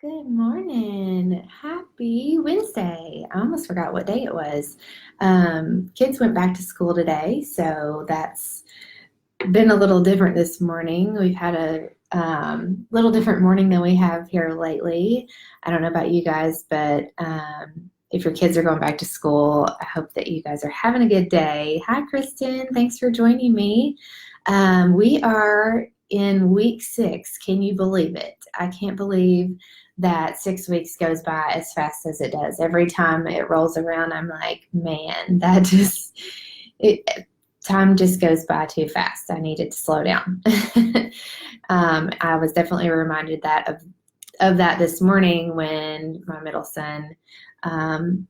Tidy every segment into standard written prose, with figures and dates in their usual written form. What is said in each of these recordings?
Good morning. Happy Wednesday. I almost forgot what day it was. Kids went back to school today, so that's been a little different this morning. We've had a little different morning than we have here lately. I don't know about you guys, but if your kids are going back to school, I hope that you guys are having a good day. Hi, Kristen. Thanks for joining me. We are in week 6. Can you believe it? I can't believe that 6 weeks goes by as fast as it does. Every time it rolls around, I'm like, man, it, time just goes by too fast. I needed to slow down. I was definitely reminded of that this morning when my middle son um,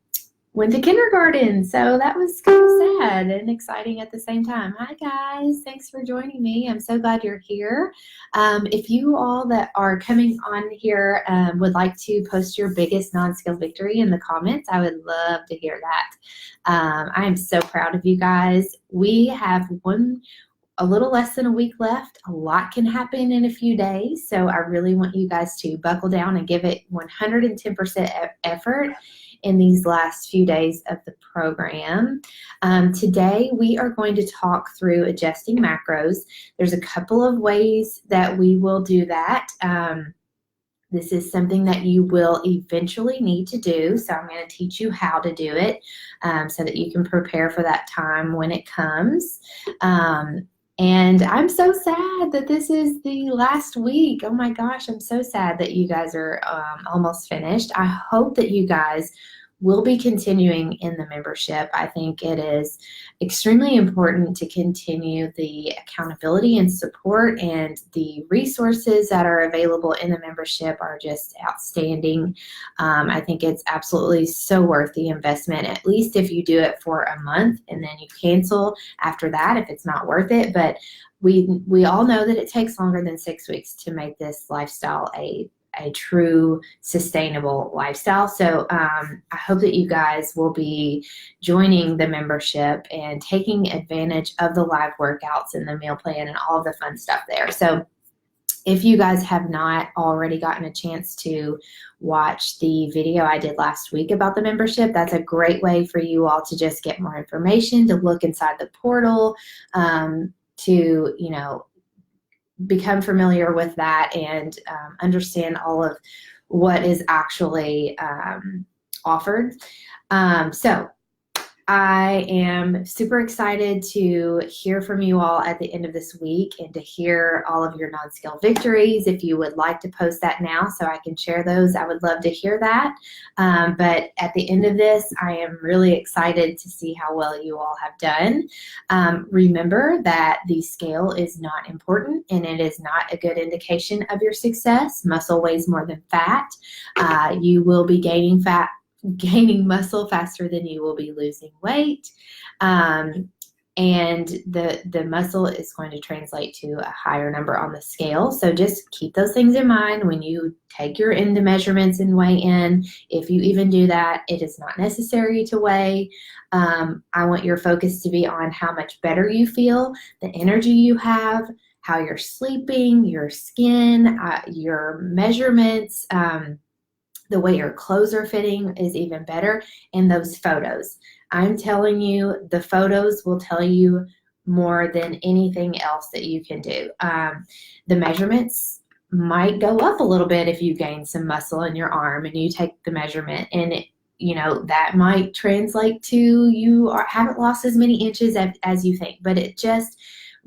went to kindergarten. So that was kind of sad and exciting at the same time. Hi, guys. Thanks for joining me. I'm so glad you're here. If you all that are coming on here would like to post your biggest non-skill victory in the comments, I would love to hear that. I am so proud of you guys. We have a little less than a week left. A lot can happen in a few days. So I really want you guys to buckle down and give it 110% effort in these last few days of the program. Today, we are going to talk through adjusting macros. There's a couple of ways that we will do that. This is something that you will eventually need to do, so I'm going to teach you how to do it so that you can prepare for that time when it comes. And I'm so sad that this is the last week. Oh my gosh, I'm so sad that you guys are almost finished. I hope that you guys will be continuing in the membership. I think it is extremely important to continue the accountability and support, and the resources that are available in the membership are just outstanding. I think it's absolutely so worth the investment, at least if you do it for a month and then you cancel after that if it's not worth it. But we all know that it takes longer than 6 weeks to make this lifestyle a true sustainable lifestyle. So I hope that you guys will be joining the membership and taking advantage of the live workouts and the meal plan and all the fun stuff there. So if you guys have not already gotten a chance to watch the video I did last week about the membership, that's a great way for you all to just get more information, to look inside the portal, to, become familiar with that and understand all of what is actually offered. So I am super excited to hear from you all at the end of this week and to hear all of your non-skill victories. If you would like to post that now so I can share those, I would love to hear that. But at the end of this, I am really excited to see how well you all have done. Remember that the scale is not important and it is not a good indication of your success. Muscle weighs more than fat. You will be gaining muscle faster than you will be losing weight. And the muscle is going to translate to a higher number on the scale. So just keep those things in mind when you take your end measurements and weigh in. If you even do that, it is not necessary to weigh. I want your focus to be on how much better you feel, the energy you have, how you're sleeping, your skin, your measurements, the way your clothes are fitting is even better, and those photos. I'm telling you, the photos will tell you more than anything else that you can do. The measurements might go up a little bit if you gain some muscle in your arm and you take the measurement, and that might translate to you haven't lost as many inches as you think. But it just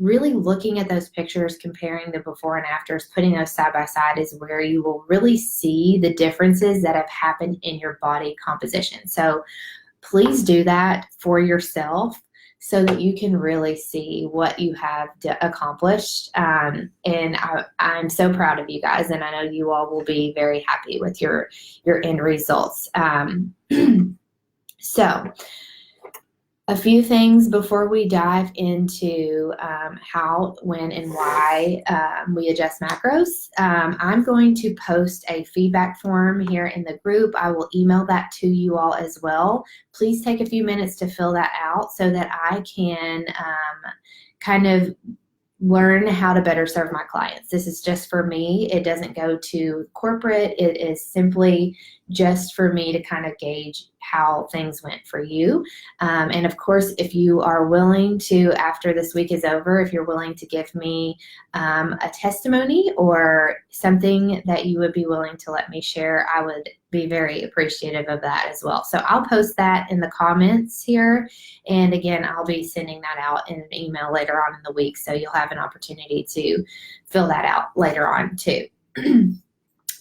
really looking at those pictures, comparing the before and afters, putting those side by side is where you will really see the differences that have happened in your body composition. So please do that for yourself so that you can really see what you have accomplished. And I'm so proud of you guys, and I know you all will be very happy with your end results. So a few things before we dive into how, when, and why we adjust macros. I'm going to post a feedback form here in the group. I will email that to you all as well. Please take a few minutes to fill that out so that I can kind of learn how to better serve my clients. This is just for me. It doesn't go to corporate. It is simply just for me to kind of gauge how things went for you. And of course, if you are willing to, after this week is over, if you're willing to give me a testimony or something that you would be willing to let me share, I would be very appreciative of that as well. So I'll post that in the comments here. And again, I'll be sending that out in an email later on in the week. So you'll have an opportunity to fill that out later on too.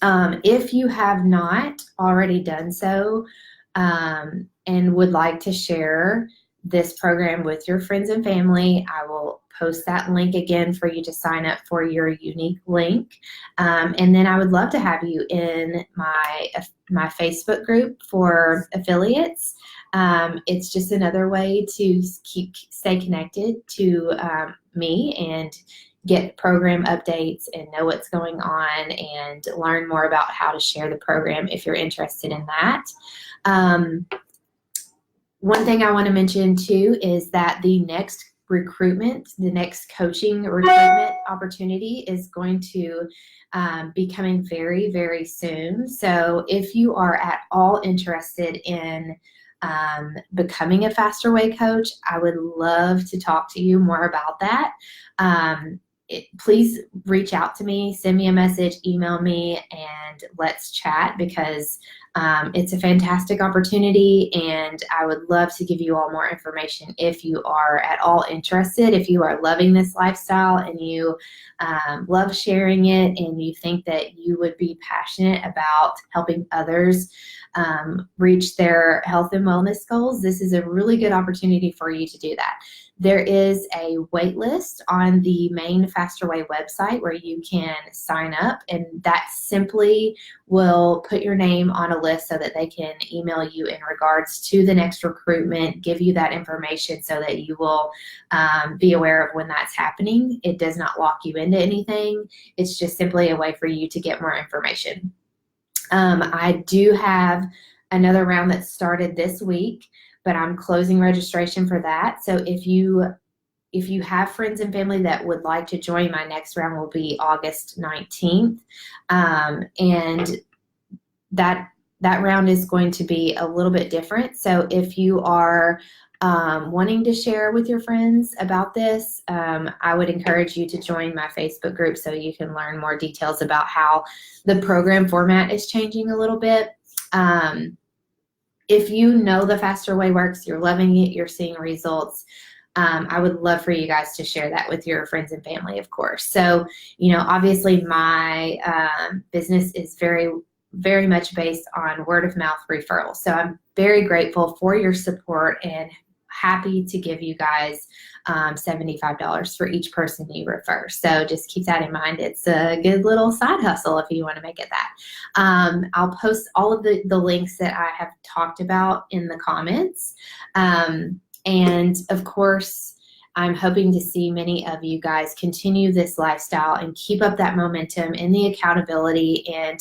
If you have not already done so and would like to share this program with your friends and family, I will post that link again for you to sign up for your unique link. And then I would love to have you in my Facebook group for affiliates. It's just another way to stay connected to me and get program updates and know what's going on and learn more about how to share the program if you're interested in that. One thing I want to mention too is that the next coaching recruitment opportunity is going to be coming very, very soon. So if you are at all interested in becoming a Faster Way coach, I would love to talk to you more about that. Please reach out to me, send me a message, email me, and let's chat, because it's a fantastic opportunity and I would love to give you all more information if you are at all interested. If you are loving this lifestyle and you love sharing it and you think that you would be passionate about helping others reach their health and wellness goals, this is a really good opportunity for you to do that. There is a wait list on the main Faster Way website where you can sign up, and that simply will put your name on a list so that they can email you in regards to the next recruitment, give you that information so that you will be aware of when that's happening. It does not lock you into anything. It's just simply a way for you to get more information. I do have another round that started this week, but I'm closing registration for that. So if you have friends and family that would like to join, my next round will be August 19th. And that round is going to be a little bit different. So if you are wanting to share with your friends about this, I would encourage you to join my Facebook group so you can learn more details about how the program format is changing a little bit. If you know the Faster Way works, you're loving it, you're seeing results, I would love for you guys to share that with your friends and family, of course. So, obviously my business is very, very much based on word of mouth referrals. So I'm very grateful for your support and happy to give you guys $75 for each person you refer. So just keep that in mind. It's a good little side hustle if you want to make it that. I'll post all of the links that I have talked about in the comments. And of course, I'm hoping to see many of you guys continue this lifestyle and keep up that momentum and the accountability and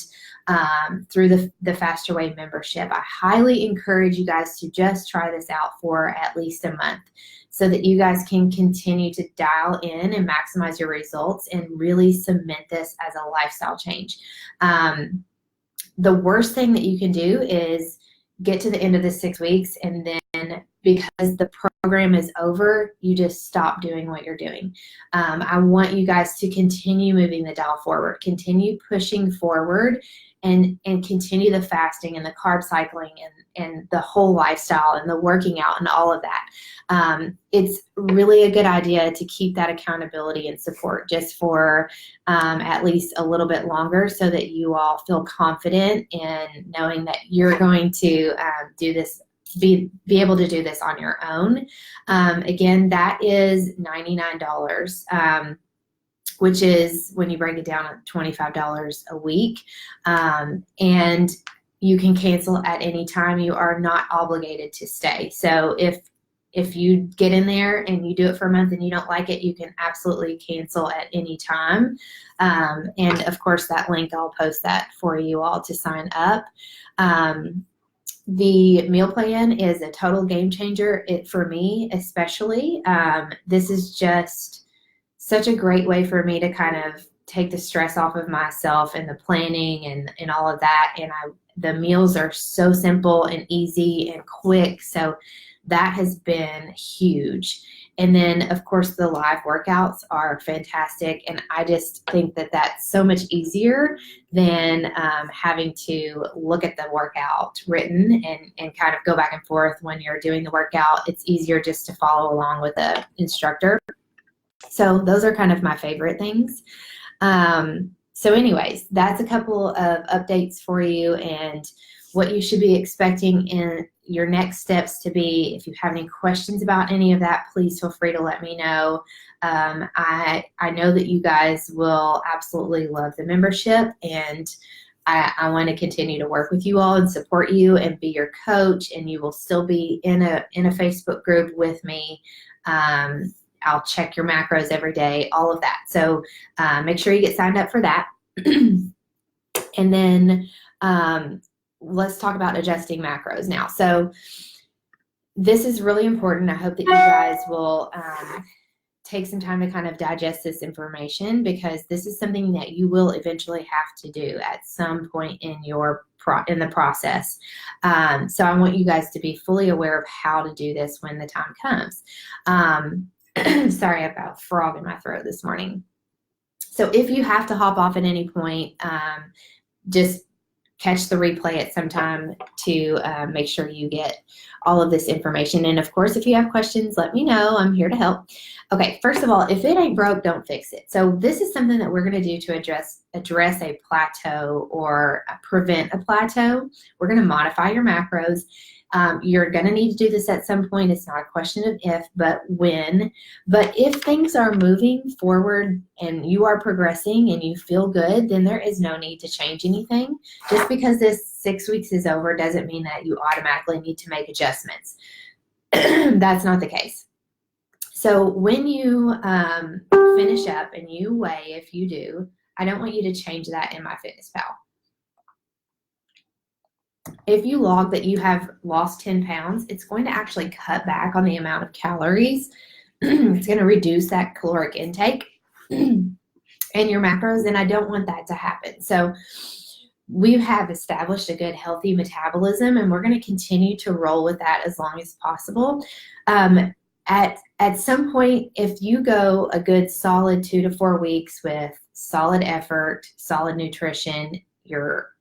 through the Faster Way membership. I highly encourage you guys to just try this out for at least a month so that you guys can continue to dial in and maximize your results and really cement this as a lifestyle change. The worst thing that you can do is get to the end of the 6 weeks and then because the program is over, you just stop doing what you're doing. I want you guys to continue moving the dial forward, continue pushing forward, and continue the fasting and the carb cycling and the whole lifestyle and the working out and all of that. It's really a good idea to keep that accountability and support just for at least a little bit longer so that you all feel confident in knowing that you're going to do this, be able to do this on your own. Again, that is $99. Which is, when you break it down, $25 a week. And you can cancel at any time. You are not obligated to stay. So if you get in there and you do it for a month and you don't like it, you can absolutely cancel at any time. And of course, that link, I'll post that for you all to sign up. The meal plan is a total game changer for me, especially. This is just such a great way for me to kind of take the stress off of myself and the planning and all of that. And the meals are so simple and easy and quick. So that has been huge. And then, of course, the live workouts are fantastic. And I just think that that's so much easier than having to look at the workout written and kind of go back and forth when you're doing the workout. It's easier just to follow along with the instructor. So those are kind of my favorite things. So anyways, that's a couple of updates for you and what you should be expecting in your next steps to be. If you have any questions about any of that, please feel free to let me know. I know that you guys will absolutely love the membership, and I want to continue to work with you all and support you and be your coach, and you will still be in a Facebook group with me. I'll check your macros every day, all of that. So make sure you get signed up for that. And then let's talk about adjusting macros now. So this is really important. I hope that you guys will take some time to kind of digest this information, because this is something that you will eventually have to do at some point in the process. So I want you guys to be fully aware of how to do this when the time comes. Sorry, I've got a frog in my throat this morning. So if you have to hop off at any point, just catch the replay at some time to make sure you get all of this information. And of course, if you have questions, let me know. I'm here to help. Okay, first of all, if it ain't broke, don't fix it. So this is something that we're going to do to address a plateau or prevent a plateau. We're going to modify your macros. You're going to need to do this at some point. It's not a question of if, but when. But if things are moving forward and you are progressing and you feel good, then there is no need to change anything. Just because this 6 weeks is over doesn't mean that you automatically need to make adjustments. That's not the case. So when you finish up and you weigh, if you do, I don't want you to change that in MyFitnessPal. If you log that you have lost 10 pounds, it's going to actually cut back on the amount of calories. It's going to reduce that caloric intake and your macros, and I don't want that to happen. So we have established a good, healthy metabolism, and we're going to continue to roll with that as long as possible. At some point, if you go a good solid 2 to 4 weeks with solid effort, solid nutrition, you're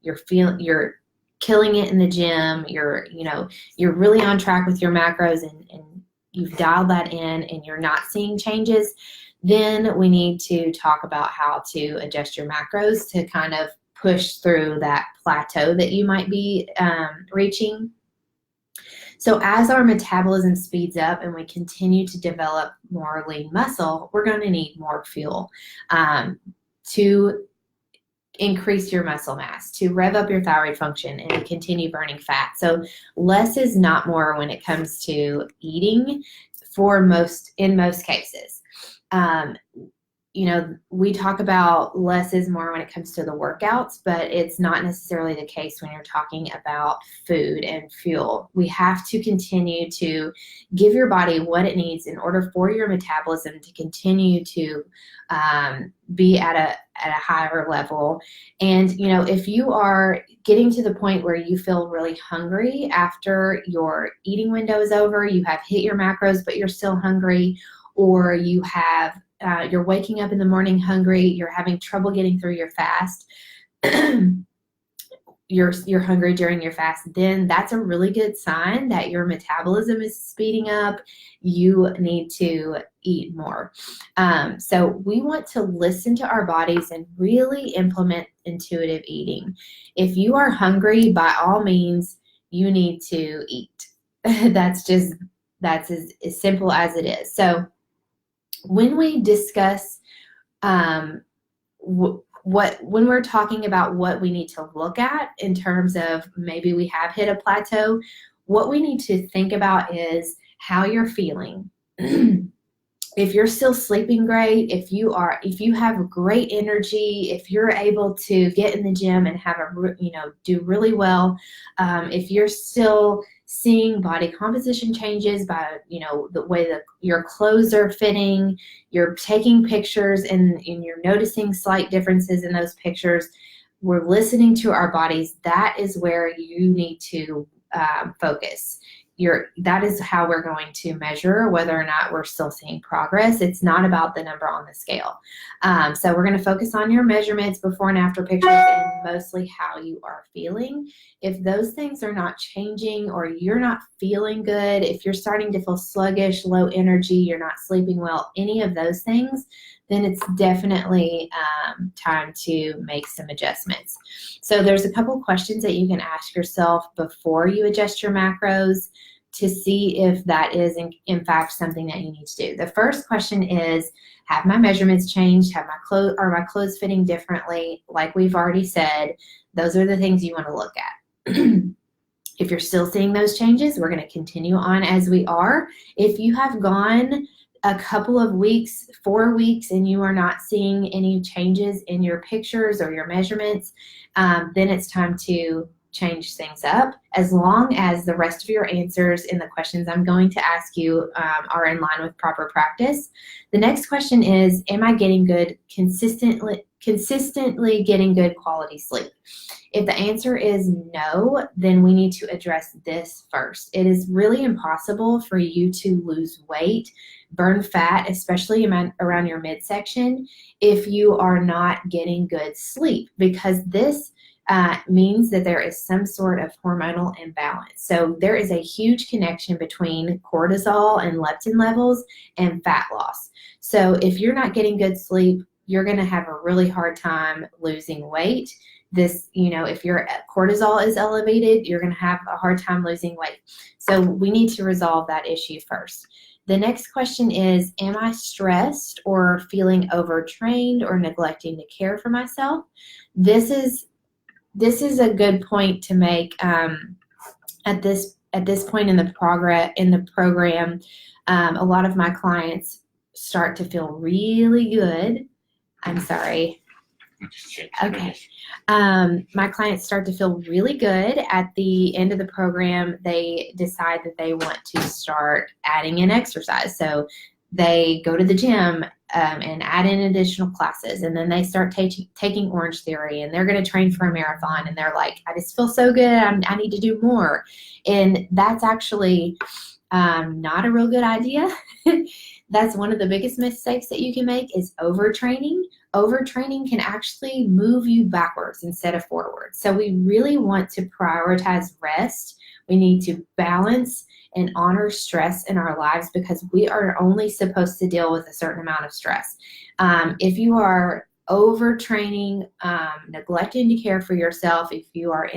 killing it in the gym, you're really on track with your macros, and you've dialed that in and you're not seeing changes, then we need to talk about how to adjust your macros to kind of push through that plateau that you might be reaching. So as our metabolism speeds up and we continue to develop more lean muscle, we're going to need more fuel to increase your muscle mass, to rev up your thyroid function, and to continue burning fat. So less is not more when it comes to eating in most cases. We talk about less is more when it comes to the workouts, but it's not necessarily the case when you're talking about food and fuel. We have to continue to give your body what it needs in order for your metabolism to continue to be at a higher level. And, if you are getting to the point where you feel really hungry after your eating window is over, you have hit your macros, but you're still hungry, or you have you're waking up in the morning hungry, you're having trouble getting through your fast, you're hungry during your fast, then that's a really good sign that your metabolism is speeding up. You need to eat more. So we want to listen to our bodies and really implement intuitive eating. If you are hungry, by all means, you need to eat. That's as simple as it is. So when we discuss when we're talking about what we need to look at in terms of maybe we have hit a plateau, what we need to think about is how you're feeling. If you're still sleeping great, if you have great energy, if you're able to get in the gym and have do really well, if you're still seeing body composition changes by, the way that your clothes are fitting, you're taking pictures and you're noticing slight differences in those pictures. We're listening to our bodies. That is where you need to focus. That is how we're going to measure whether or not we're still seeing progress. It's not about the number on the scale. So we're going to focus on your measurements, before and after pictures, and mostly how you are feeling. If those things are not changing, or you're not feeling good, if you're starting to feel sluggish, low energy, you're not sleeping well, any of those things, then it's definitely time to make some adjustments. So there's a couple questions that you can ask yourself before you adjust your macros to see if that is in fact something that you need to do. The first question is, have my measurements changed? Are my clothes fitting differently? Like we've already said, those are the things you want to look at. If you're still seeing those changes, we're going to continue on as we are. If you have gone a couple of weeks, 4 weeks, and you are not seeing any changes in your pictures or your measurements, then it's time to change things up, as long as the rest of your answers in the questions I'm going to ask you are in line with proper practice. The next question is, am I getting consistently getting good quality sleep? If the answer is no, then we need to address this first. It is really impossible for you to lose weight, burn fat, especially around your midsection, if you are not getting good sleep, because this means that there is some sort of hormonal imbalance. So there is a huge connection between cortisol and leptin levels and fat loss. So if you're not getting good sleep, you're going to have a really hard time losing weight. If your cortisol is elevated, you're going to have a hard time losing weight. So we need to resolve that issue first. The next question is, am I stressed or feeling overtrained or neglecting to care for myself? This is a good point to make at this point in the program. A lot of my clients start to feel really good. I'm sorry. Okay. My clients start to feel really good at the end of the program. They decide that they want to start adding in exercise. So they go to the gym and add in additional classes, and then they start taking Orange Theory, and they're going to train for a marathon, and they're like, I just feel so good, I need to do more. And that's actually not a real good idea. That's one of the biggest mistakes that you can make, is overtraining. Overtraining can actually move you backwards instead of forward. So we really want to prioritize rest. We need to balance and honor stress in our lives, because we are only supposed to deal with a certain amount of stress. If you are overtraining, neglecting to care for yourself, if you are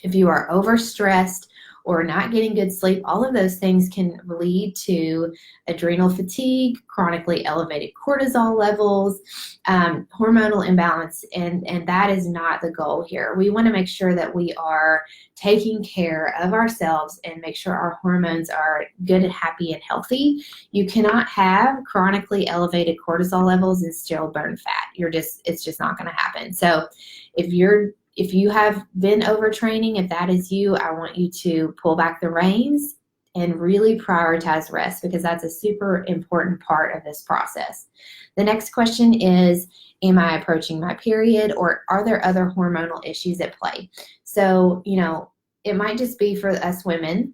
if you are overstressed or not getting good sleep, all of those things can lead to adrenal fatigue, chronically elevated cortisol levels, hormonal imbalance, and that is not the goal here. We want to make sure that we are taking care of ourselves and make sure our hormones are good and happy and healthy. You cannot have chronically elevated cortisol levels and still burn fat. It's just not going to happen. So if you have been overtraining, if that is you, I want you to pull back the reins and really prioritize rest, because that's a super important part of this process. The next question is, am I approaching my period, or are there other hormonal issues at play? So, it might just be for us women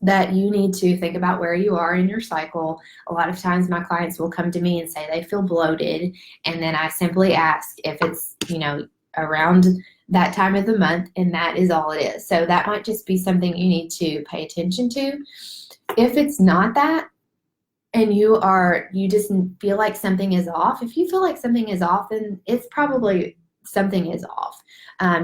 that you need to think about where you are in your cycle. A lot of times my clients will come to me and say they feel bloated, and then I simply ask if it's, around that time of the month, and that is all it is. So that might just be something you need to pay attention to. If it's not that, and you just feel like something is off, if you feel like something is off, then it's probably something is off.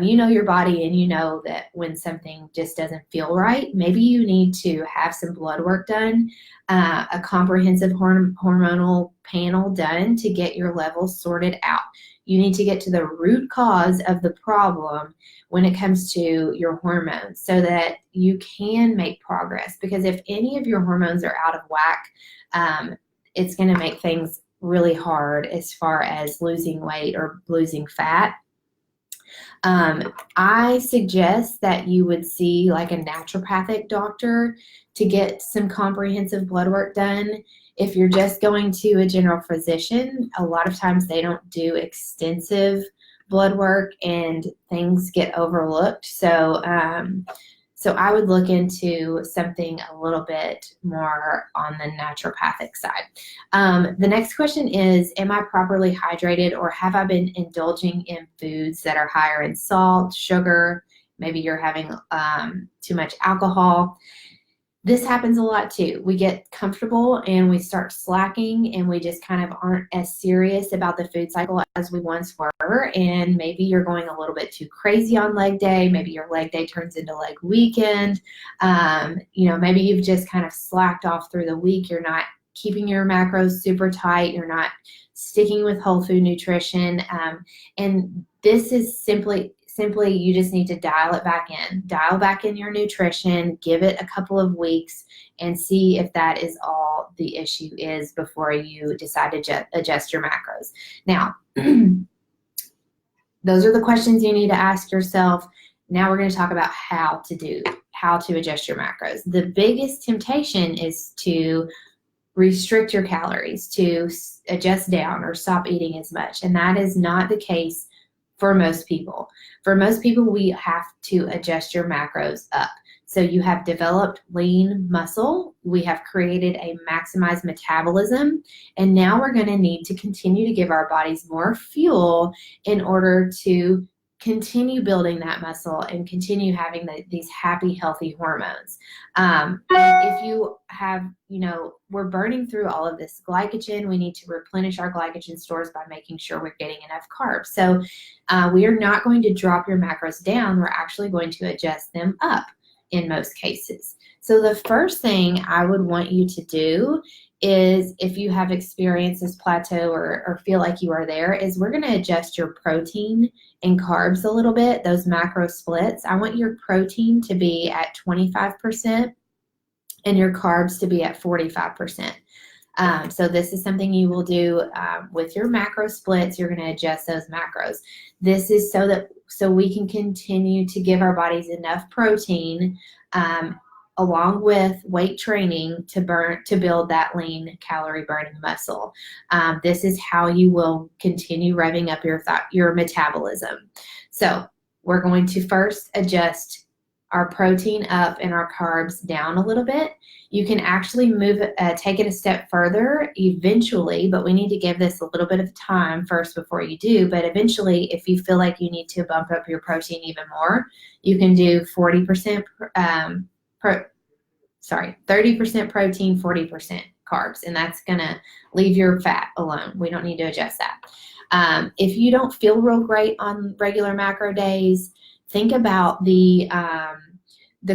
You know your body, and you know that when something just doesn't feel right, maybe you need to have some blood work done, a comprehensive hormonal panel done to get your levels sorted out. You need to get to the root cause of the problem when it comes to your hormones, so that you can make progress. Because if any of your hormones are out of whack, it's going to make things really hard as far as losing weight or losing fat. I suggest that you would see like a naturopathic doctor to get some comprehensive blood work done. If you're just going to a general physician, a lot of times they don't do extensive blood work and things get overlooked. So I would look into something a little bit more on the naturopathic side. The next question is, am I properly hydrated, or have I been indulging in foods that are higher in salt, sugar? Maybe you're having too much alcohol. This happens a lot too. We get comfortable and we start slacking, and we just kind of aren't as serious about the food cycle as we once were. And maybe you're going a little bit too crazy on leg day. Maybe your leg day turns into leg weekend. Maybe you've just kind of slacked off through the week. You're not keeping your macros super tight. You're not sticking with whole food nutrition. And this is simply you just need to dial back in your nutrition, give it a couple of weeks, and see if that is all the issue is before you decide to adjust your macros. Now, those are the questions you need to ask yourself. Now we're going to talk about how to adjust your macros. The biggest temptation is to restrict your calories, to adjust down or stop eating as much, and that is not the case for most people. For most people, we have to adjust your macros up. So you have developed lean muscle, we have created a maximized metabolism, and now we're going to need to continue to give our bodies more fuel in order to continue building that muscle and continue having these happy, healthy hormones. And if you have, we're burning through all of this glycogen, we need to replenish our glycogen stores by making sure we're getting enough carbs. So we are not going to drop your macros down, we're actually going to adjust them up in most cases. So the first thing I would want you to do is, if you have experienced this plateau or feel like you are there, is we're going to adjust your protein and carbs a little bit, those macro splits. I want your protein to be at 25% and your carbs to be at 45%. So this is something you will do with your macro splits. You're going to adjust those macros. This is so we can continue to give our bodies enough protein along with weight training to build that lean calorie burning muscle. This is how you will continue revving up your metabolism. So we're going to first adjust our protein up and our carbs down a little bit. You can actually take it a step further eventually, but we need to give this a little bit of time first before you do. But eventually, if you feel like you need to bump up your protein even more, you can do 30% protein, 40% carbs, and that's gonna leave your fat alone. We don't need to adjust that. If you don't feel real great on regular macro days, think about the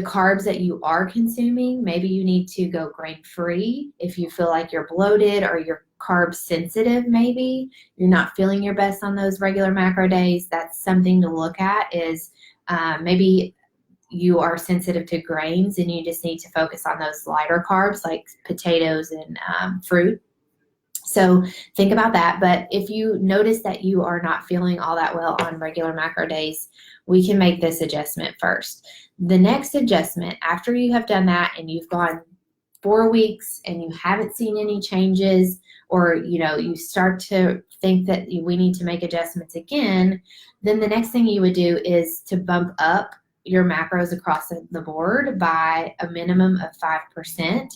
carbs that you are consuming. Maybe you need to go grain-free if you feel like you're bloated or you're carb sensitive. Maybe you're not feeling your best on those regular macro days. That's something to look at, is maybe you are sensitive to grains and you just need to focus on those lighter carbs like potatoes and fruit. So think about that. But if you notice that you are not feeling all that well on regular macro days, we can make this adjustment first. The next adjustment, after you have done that and you've gone 4 weeks and you haven't seen any changes, or you start to think that we need to make adjustments again, then the next thing you would do is to bump up your macros across the board by a minimum of 5%.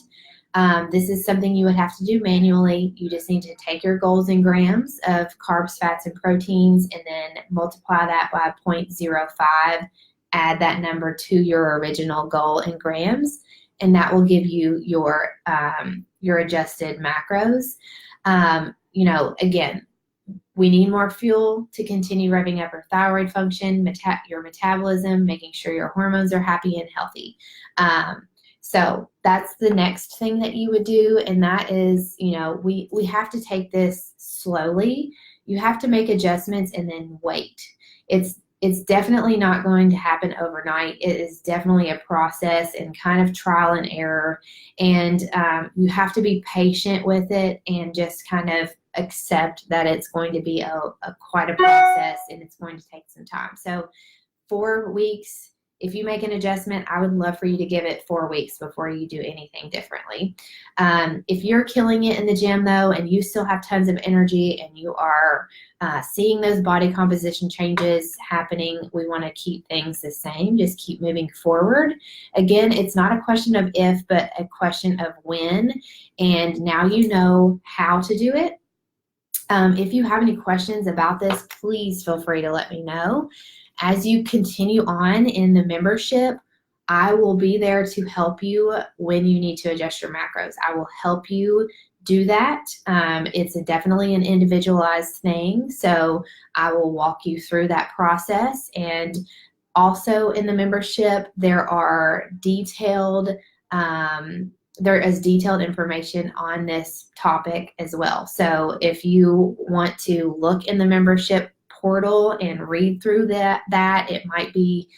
This is something you would have to do manually. You just need to take your goals in grams of carbs, fats, and proteins, and then multiply that by 0.05, add that number to your original goal in grams, and that will give you your adjusted macros. Again, we need more fuel to continue revving up your thyroid function, your metabolism, making sure your hormones are happy and healthy. So that's the next thing that you would do, and that is, we have to take this slowly. You have to make adjustments and then wait. It's definitely not going to happen overnight. It is definitely a process and kind of trial and error, and you have to be patient with it and just kind of accept that it's going to be a quite a process and it's going to take some time. So 4 weeks, if you make an adjustment, I would love for you to give it 4 weeks before you do anything differently. If you're killing it in the gym though, and you still have tons of energy and you are seeing those body composition changes happening, we want to keep things the same. Just keep moving forward. Again, it's not a question of if, but a question of when. And now you know how to do it. If you have any questions about this, please feel free to let me know. As you continue on in the membership, I will be there to help you when you need to adjust your macros. I will help you do that. It's definitely an individualized thing, so I will walk you through that process. And also in the membership, there is detailed information on this topic as well. So if you want to look in the membership portal and read through that it might be,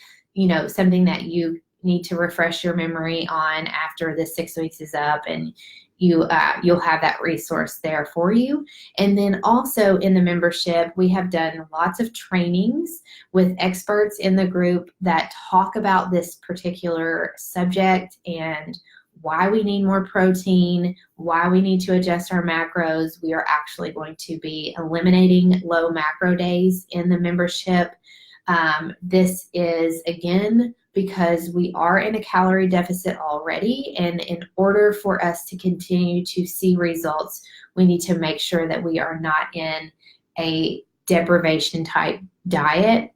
something that you need to refresh your memory on after the 6 weeks is up, and you'll have that resource there for you. And then also in the membership, we have done lots of trainings with experts in the group that talk about this particular subject and why we need more protein, why we need to adjust our macros. We are actually going to be eliminating low macro days in the membership. This is, again, because we are in a calorie deficit already, and in order for us to continue to see results, we need to make sure that we are not in a deprivation type diet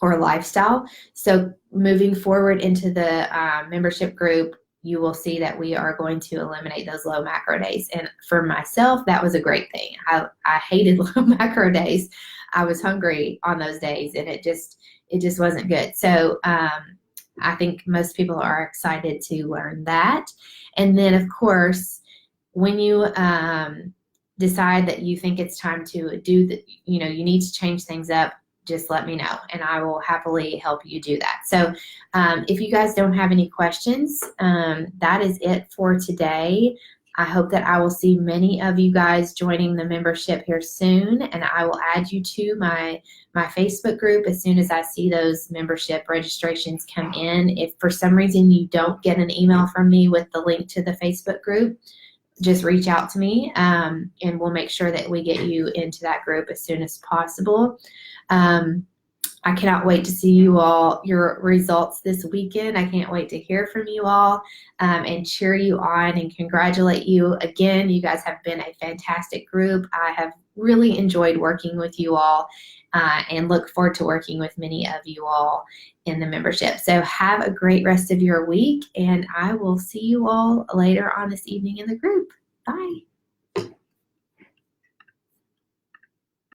or lifestyle. So moving forward into the membership group, you will see that we are going to eliminate those low macro days. And for myself, that was a great thing. I hated low macro days. I was hungry on those days, and it just wasn't good. So I think most people are excited to learn that. And then, of course, when you decide that you think it's time to do you need to change things up, just let me know, and I will happily help you do that. So if you guys don't have any questions, that is it for today. I hope that I will see many of you guys joining the membership here soon, and I will add you to my Facebook group as soon as I see those membership registrations come in. If for some reason you don't get an email from me with the link to the Facebook group, just reach out to me, and we'll make sure that we get you into that group as soon as possible. I cannot wait to see your results this weekend. I can't wait to hear from you all and cheer you on and congratulate you. Again, you guys have been a fantastic group. I have really enjoyed working with you all and look forward to working with many of you all in the membership. So have a great rest of your week, and I will see you all later on this evening in the group. Bye.